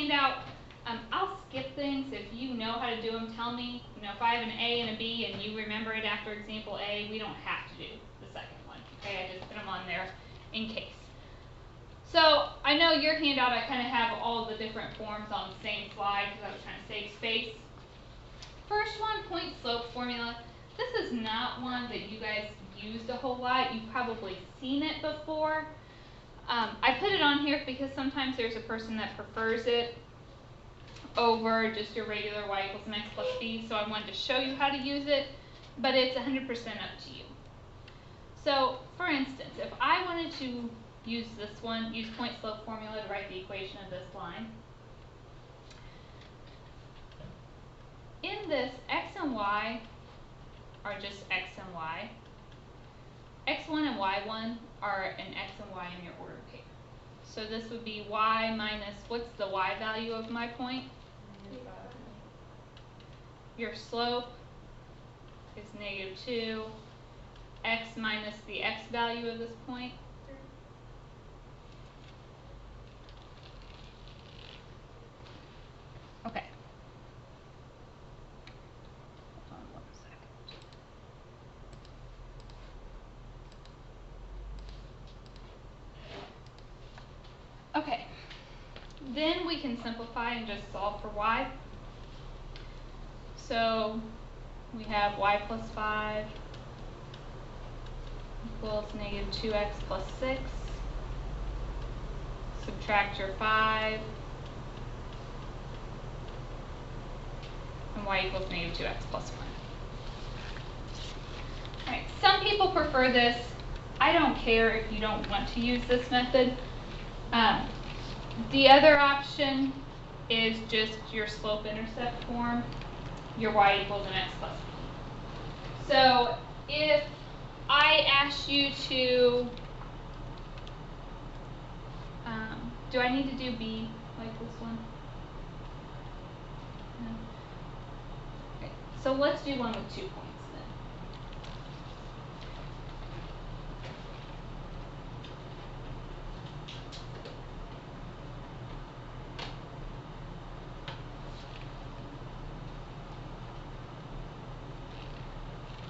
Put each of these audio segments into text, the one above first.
handout, I'll skip things. If you know how to do them, tell me. You know, if I have an A and a B and you remember it after example A, we don't have to do the second one. Okay, I just put them on there in case. So I know your handout, I kind of have all the different forms on the same slide because I was trying to save space. First one, point slope formula. This is not one that you guys used a whole lot. You've probably seen it before. I put it on here because sometimes there's a person that prefers it over just your regular y equals mx plus b, so I wanted to show you how to use it, but it's 100% up to you. So, for instance, if I wanted to use this one, use point slope formula to write the equation of this line, in this, x and y are just x and y. x1 and y1 are an x and y in your order pair. So this would be y minus, what's the y value of my point? Your slope is -2. X minus the x value of this point. Okay. Hold on 1 second. Okay. Then we can simplify and just solve for y. So we have y plus 5 equals -2x plus 6. Subtract your 5. And y equals -2x plus 1. Alright, some people prefer this. I don't care if you don't want to use this method. The other option is just your slope-intercept form, your y equals mx plus b. So if I ask you to, do I need to do b like this one? No. Okay, so let's do one with 2 points then.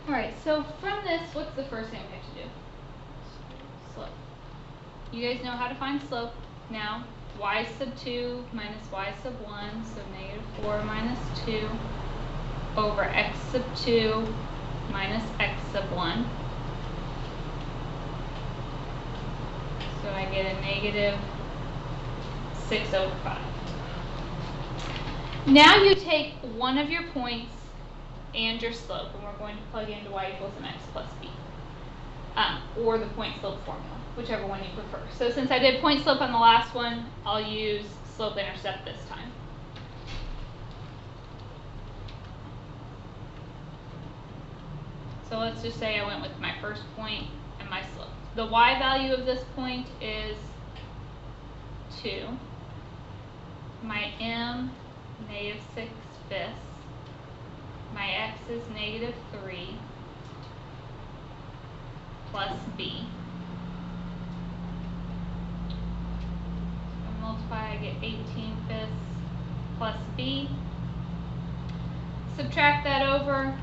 Alright, so from this, what's the first thing we have to do? Slope. You guys know how to find slope now. Y sub 2 minus y sub 1, so -4 minus 2 over x sub 2 minus x sub 1. So I get a -6 over 5. Now you take one of your points and your slope, and we're going to plug into y equals mx plus b, or the point slope formula, whichever one you prefer. So since I did point slope on the last one, I'll use slope intercept this time. So let's just say I went with my first point and my slope. The y value of this point is 2. My m, -6/5. My x is -3 plus b. So multiply, I get 18/5 plus b. Subtract that over,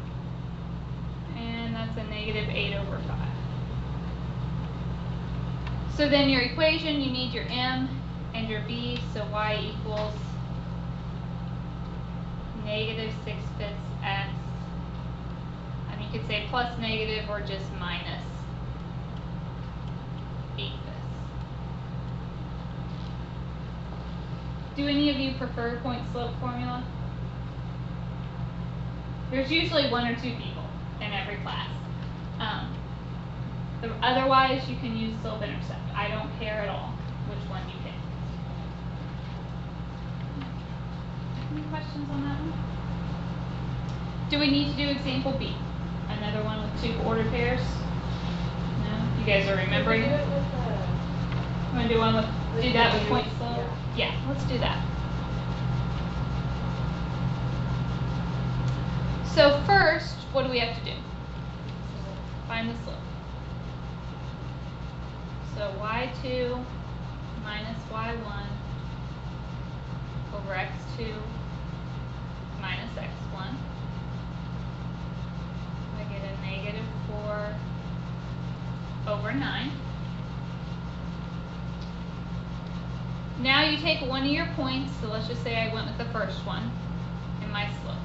and that's a -8 over 5. So then your equation, you need your m and your b, so y equals -6/5 x. And you could say plus negative or just minus 8/5. Do any of you prefer point slope formula? There's usually 1 or 2 people in every class. Otherwise, you can use slope intercept. I don't care at all which one you pick. Any questions on that one? Do we need to do example B? Another one with 2 ordered pairs? No? You guys are remembering? Do it with You want to do one with, do that with point slope? Yeah, let's do that. So first, what do we have to do? Find the slope. So y2 minus y1 over over x2 minus x1. I get a negative 4 over 9. Now you take one of your points, so let's just say I went with the first one in my slope.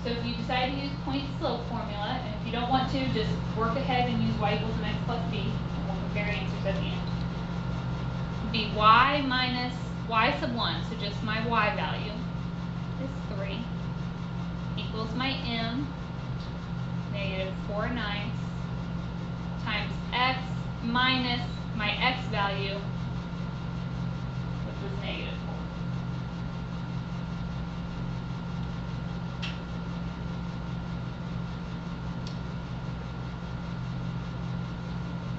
So if you decide to use point slope formula, and if you don't want to, just work ahead and use y equals mx plus b, and we'll compare answers at the end. It'd be y minus y sub 1, so just my y value is 3, equals my m, negative 4/9, times x minus my x value, which was negative 4.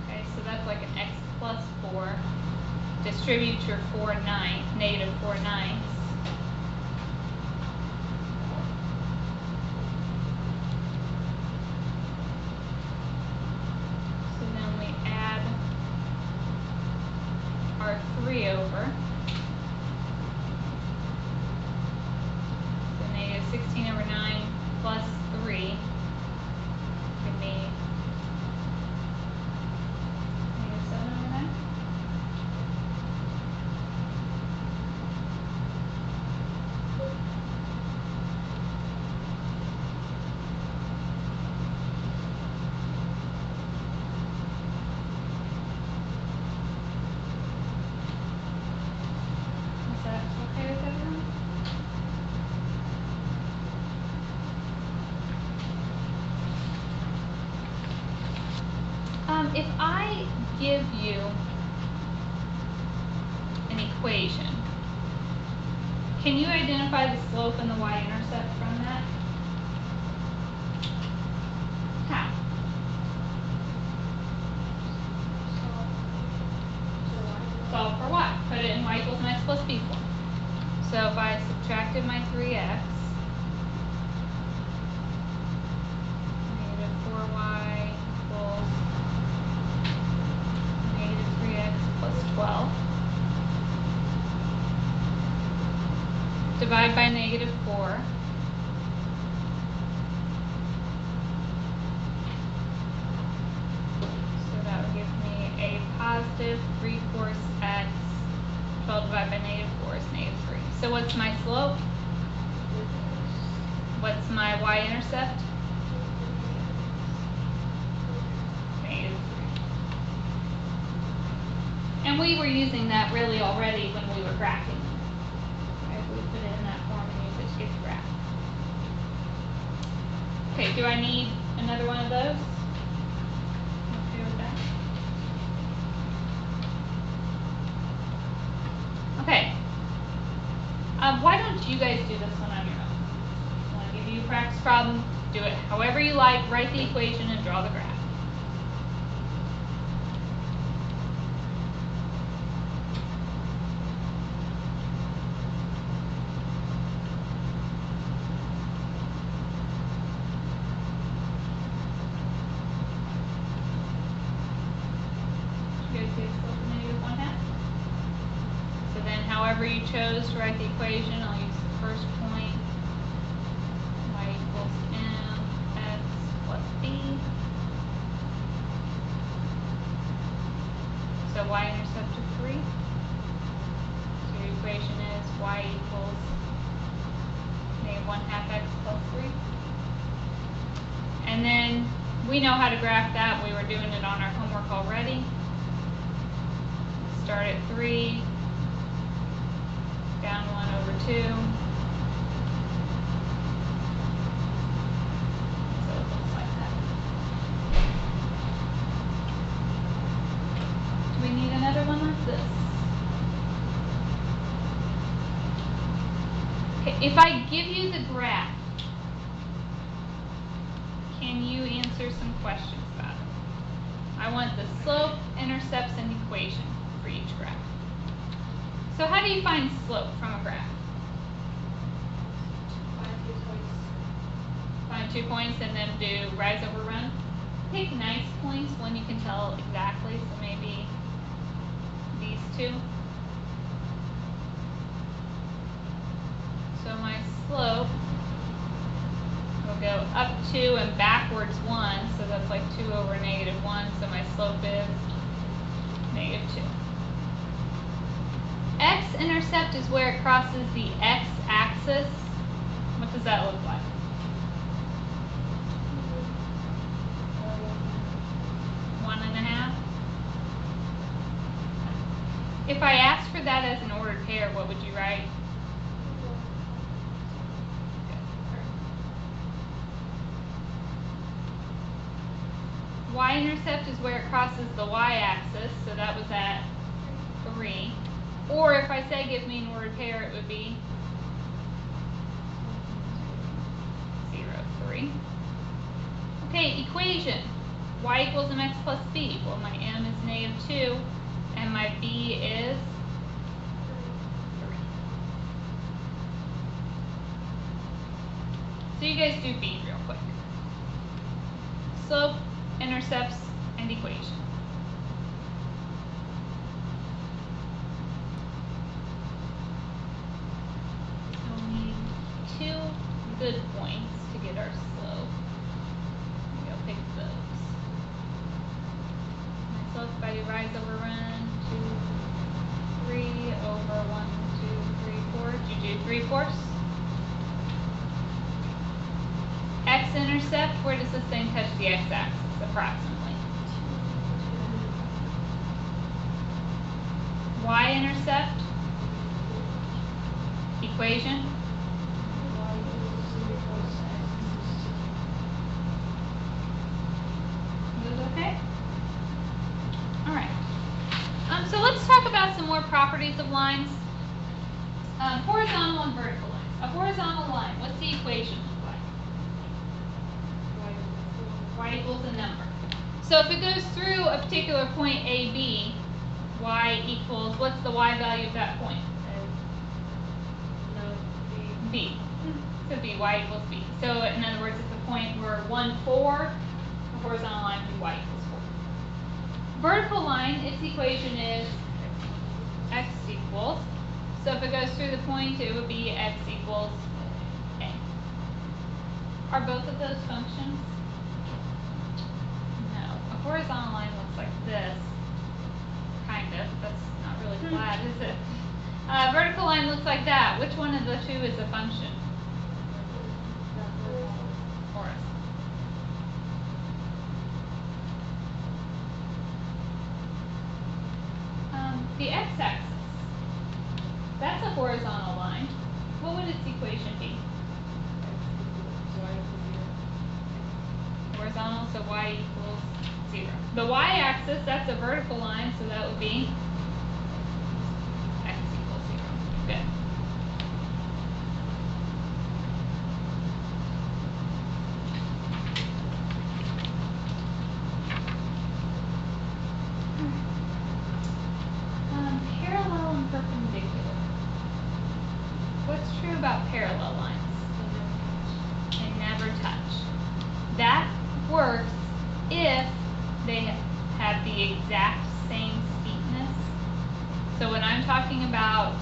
Okay, so that's like an x plus 4. Distribute your negative 4/9. So then we add our 3 over. So negative 16 over 9 plus 3 give me negative 7 over 9. Is that okay with everyone? If I give you an equation, can you identify the slope and the y-intercept from that? How? Solve for what? Put it in y equals mx plus b form. So if I subtracted my 3x, negative 4y equals negative 3x plus 12. Divide by negative 4. So that would give me a positive 3/4 x. 12 divided by negative 4 is negative 3. So what's my slope? What's my y-intercept? Negative 3. And we were using that really already when we were graphing. Right? We put it in that form and use it to get the graph. Okay, do I need another one of those? Okay with that? Okay. Why don't you guys do this one on your own? I want to give you a practice problem. Do it however you like. Write the equation and draw the graph. You guys see the slope of negative 1/2? So then however you chose to write the equation, I'll use the first point, y equals mx plus b. So y-intercept of 3. So your equation is y equals negative 1/2 x plus 3. And then we know how to graph that. We were doing it on our homework already. Start at 3. Down 1 over 2. So it looks like that. Do we need another one like this? Okay, if I give you the graph, can you answer some questions about it? I want the slope, intercepts, and equation for each graph. So how do you find slope from a graph? Find 2 points and then do rise over run. Pick nice points, one you can tell exactly, so maybe these two. up 2 and backwards 1, so that's like 2 over negative 1, so my slope is negative 2. X-intercept is where it crosses the x-axis. What does that look like? One and a half. If I asked for that as an ordered pair, what would you write? Y-intercept is where it crosses the y-axis, so that was at 3. Or if I say give me an ordered pair, it would be 0, 3. Okay, equation. Y equals mx plus b. Well, my m is negative 2, and my b is 3. So you guys do b real quick. Slope, intercepts, and equation. So we need 2 good points to get our slope. Maybe I'll pick those. My slope, if I do rise over run, 2, 3 over 1, 2, 3, 4. Did you do 3/4? X-intercept, where does this thing touch the x-axis, approximately? Y-intercept, equation. Is this okay? All right. So let's talk about some more properties of lines. Horizontal and vertical lines. A horizontal line, what's the equation look like? Y equals a number. So if it goes through a particular point AB, y equals, what's the y value of that point? B. So B, y equals B. So in other words, if the point were 1, 4, the horizontal line would be y equals 4. Vertical line, its equation is x equals. So if it goes through the point, it would be x equals a. Are both of those functions? A horizontal line looks like this, kind of. That's not really flat, is it? Vertical line looks like that. Which one of the two is a function? Horizontal. The x-axis. That's a horizontal line. What would its equation be? Horizontal, so y equals 0. The y-axis, that's a vertical line, so that would be x equals 0. Good. Parallel and perpendicular. What's true about parallel lines? They never touch. That works if they have the exact same steepness. So when I'm talking about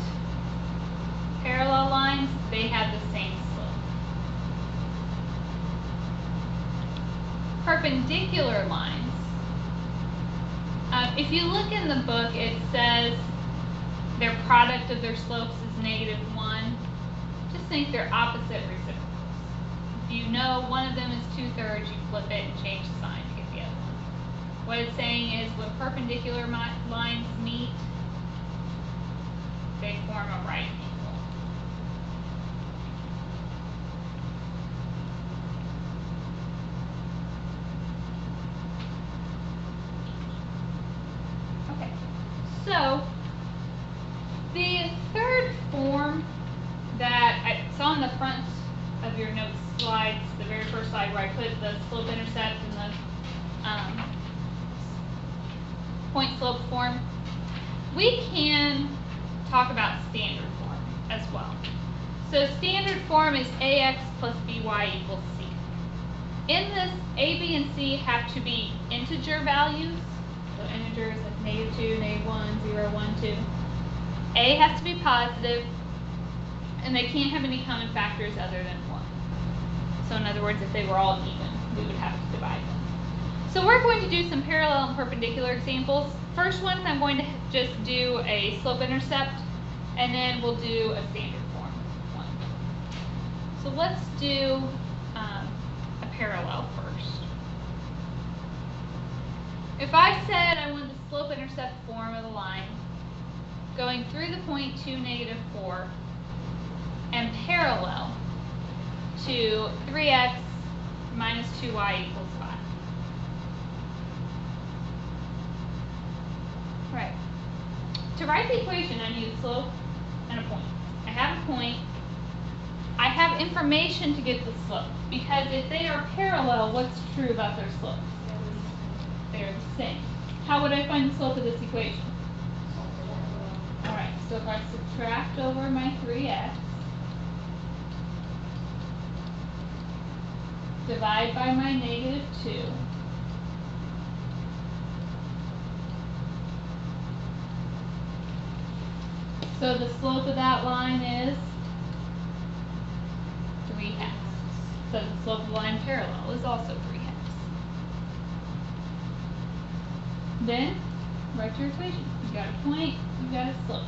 parallel lines, they have the same slope. Perpendicular lines, if you look in the book, it says their product of their slopes is -1. Just think they're opposite reciprocals. If you know one of them is 2/3, you flip it and change the sign to get the other one. What it's saying is when perpendicular lines meet, they form a right angle. Okay, so the third form that I saw on the front of your notes slides, the very first slide where I put the slope intercept and the point slope form, we can talk about standard form as well. So standard form is ax plus by equals c. In this, a, b, and c have to be integer values. So integers like -2, -1, 0, 1, 2. A has to be positive, and they can't have any common factors other than 1. So in other words, if they were all even, we would have to divide them. So we're going to do some parallel and perpendicular examples. First one, I'm going to just do a slope-intercept, and then we'll do a standard form one. So let's do a parallel first. If I said I want the slope-intercept form of the line going through the point 2, -4, and parallel to 3x minus 2y equals 5. Right. To write the equation, I need a slope and a point. I have a point. I have information to get the slope, because if they are parallel, what's true about their slopes? They're the same. How would I find the slope of this equation? Alright, so if I subtract over my 3x, divide by my -2, so the slope of that line is 3x. So the slope of the line parallel is also 3x. Then, write your equation. You got a point, you got a slope.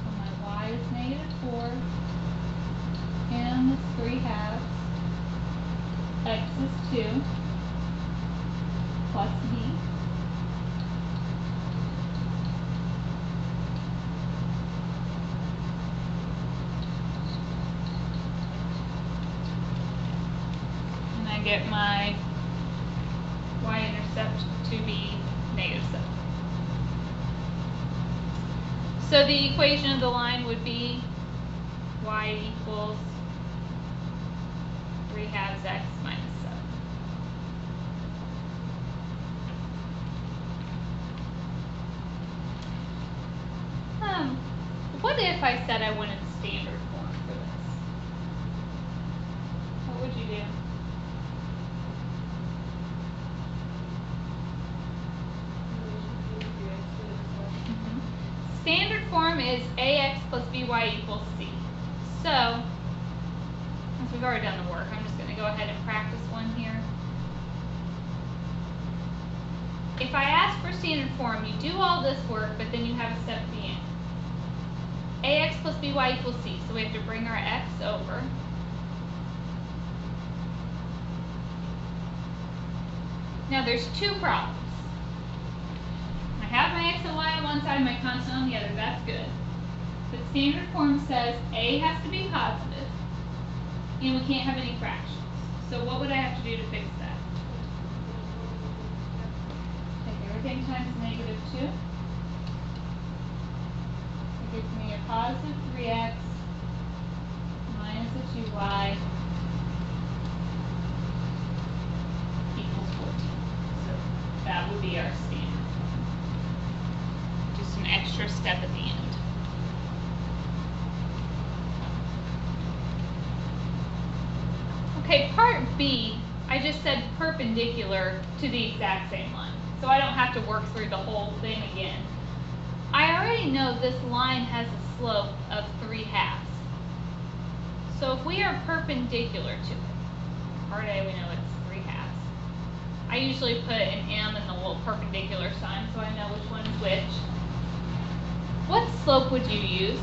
So my y is -4, m is 3/2, x is 2, plus b. And I get my y-intercept to be -7. So the equation of the line would be y equals 3/2 x minus 7. What if I said I wanted standard form for this? What would you do? Standard form is ax plus by equals c. So, since we've already done the work, I'm just going to go ahead and practice one here. If I ask for standard form, you do all this work, but then you have a step at the end. Ax plus by equals c. So we have to bring our x over. Now there's two problems. I have my x and y on one side, my constant on the other. That's good. But standard form says a has to be positive, and we can't have any fractions. So what would I have to do to fix that? Take everything times -2. It gives me a positive 3x minus a 2y equals 14. So that would be our standard. Just an extra step at the end. Okay, part B, I just said perpendicular to the exact same line. So I don't have to work through the whole thing again. I already know this line has a slope of 3/2. So if we are perpendicular to it, part A we know it's 3/2. I usually put an M in the little perpendicular sign so I know which one is which. What slope would you use?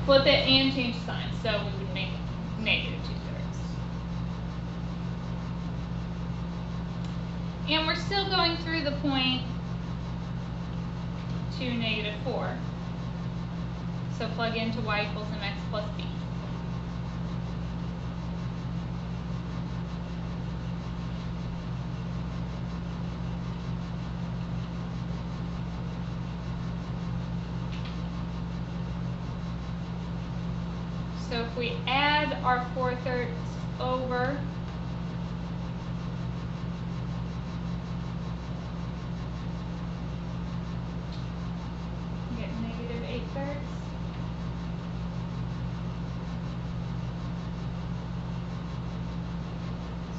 Flip it and change the sign. So we would make -2/3. And we're still going through the point 2, -4. So plug into y equals mx plus b. So if we add our 4/3 over, we get -8/3.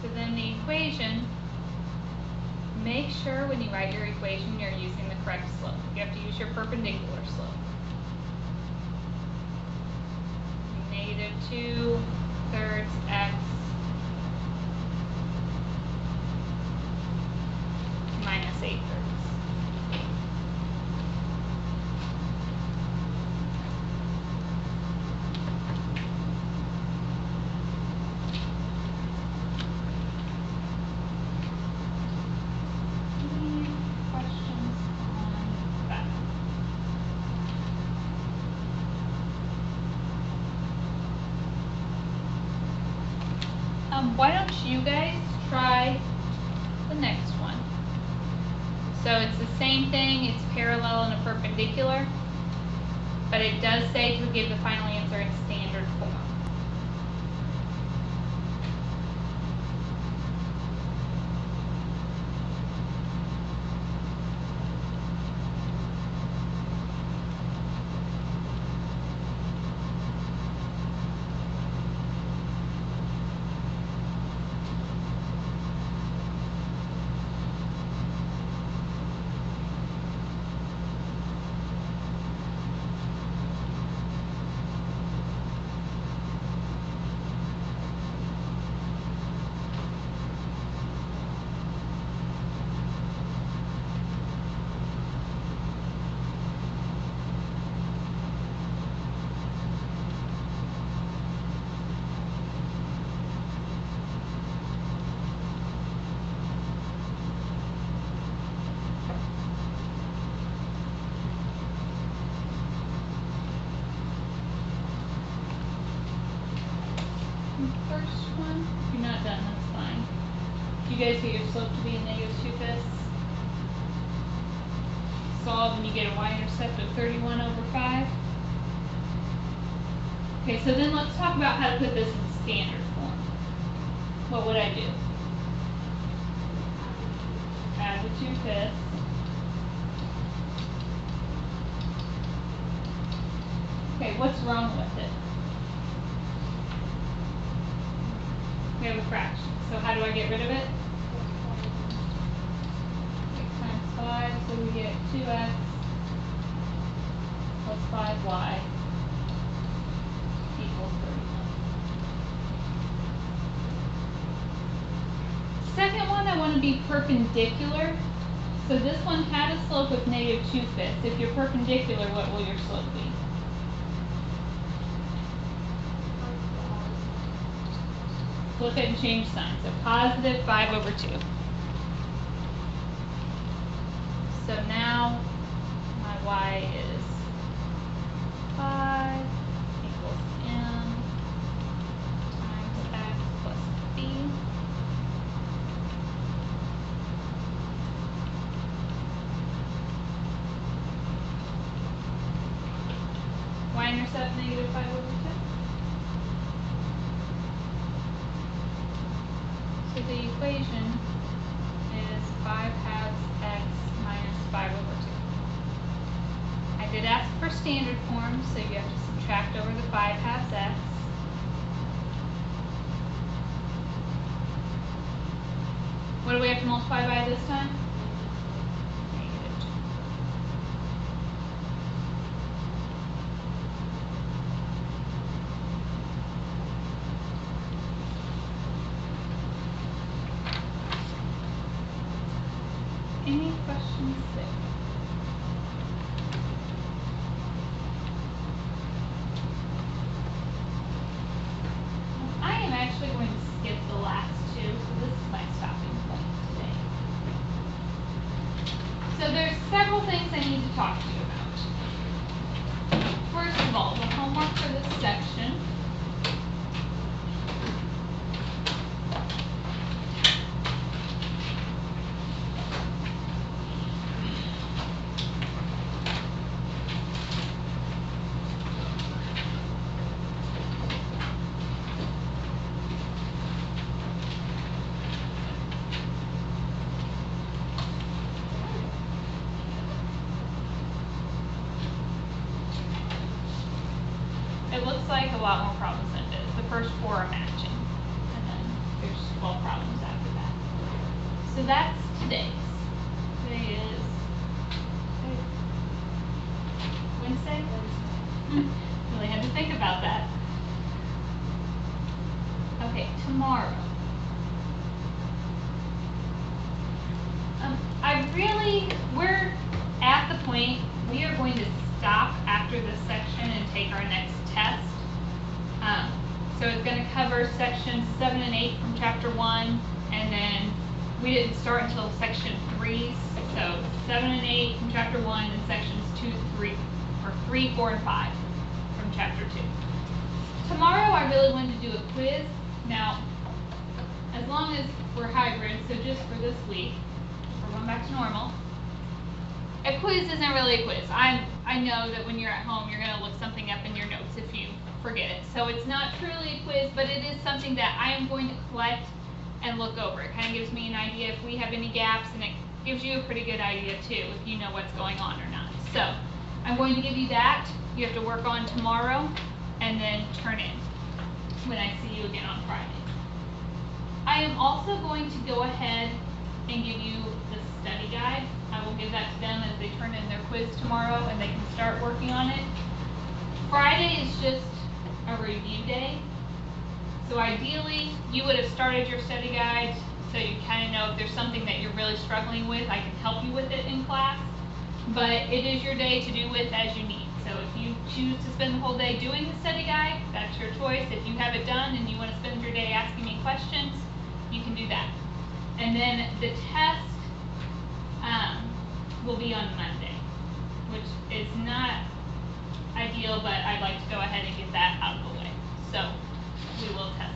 So then the equation, make sure when you write your equation you're using the correct slope. You have to use your perpendicular slope. -2/3 x 8/3. Any questions on that? Why don't you guys try the next one? So it's the same thing, it's parallel and a perpendicular, but it does say to give the final answer in standard form. First one, if you're not done, that's fine. Do you guys get your slope to be a -2/5? Solve and you get a y-intercept of 31/5. Okay, so then let's talk about how to put this in standard form. What would I do? Add the 2/5. Okay, what's wrong with it? We have a fraction. So how do I get rid of it? X times 5, so we get 2x plus 5y equals 31. Second one, I want to be perpendicular. So this one had a slope of -2/5. If you're perpendicular, what will your slope be? Flip it and change signs. So positive 5/2. So now my y is 5 equals m times x plus b. Y-intercept -5/2. So the equation is 5/2 x minus 5/2. I did ask for standard form, so you have to subtract over the 5/2 x. What do we have to multiply by this time? -2. Any questions there? I am actually going to skip the last two, so this is my stopping point today. So there's several things I need to talk to you about. First of all, the homework for this section . It looks like a lot more problems than it is. The first 4 are matching, and then there's 12 problems after that. So that's today's. Today is Wednesday? Really had to think about that. Okay, tomorrow. I we're at the point, we are going to stop after this section and take our next test. So it's going to cover sections 7 and 8 from chapter 1, and then we didn't start until section 3, so 7 and 8 from chapter 1, and sections 2, 3, or 3, 4, and 5 from chapter 2. Tomorrow I really wanted to do a quiz. Now, as long as we're hybrid, so just for this week, we're going back to normal. A quiz isn't really a quiz. I know that when you're at home, you're going to look something up in your notes if you forget it. So it's not truly a quiz, but it is something that I am going to collect and look over. It kind of gives me an idea if we have any gaps, and it gives you a pretty good idea too if you know what's going on or not. So I'm going to give you that. You have to work on tomorrow and then turn in when I see you again on Friday. I am also going to go ahead and give you the study guide. I will give that to them as they turn in their quiz tomorrow and they can start working on it. Friday is just a review day. So ideally, you would have started your study guide so you kind of know if there's something that you're really struggling with, I can help you with it in class. But it is your day to do with as you need. So if you choose to spend the whole day doing the study guide, that's your choice. If you have it done and you want to spend your day asking me questions, you can do that. And then the test will be on Monday, which is not ideal, but I'd like to go ahead and get that out of the way. So we will test.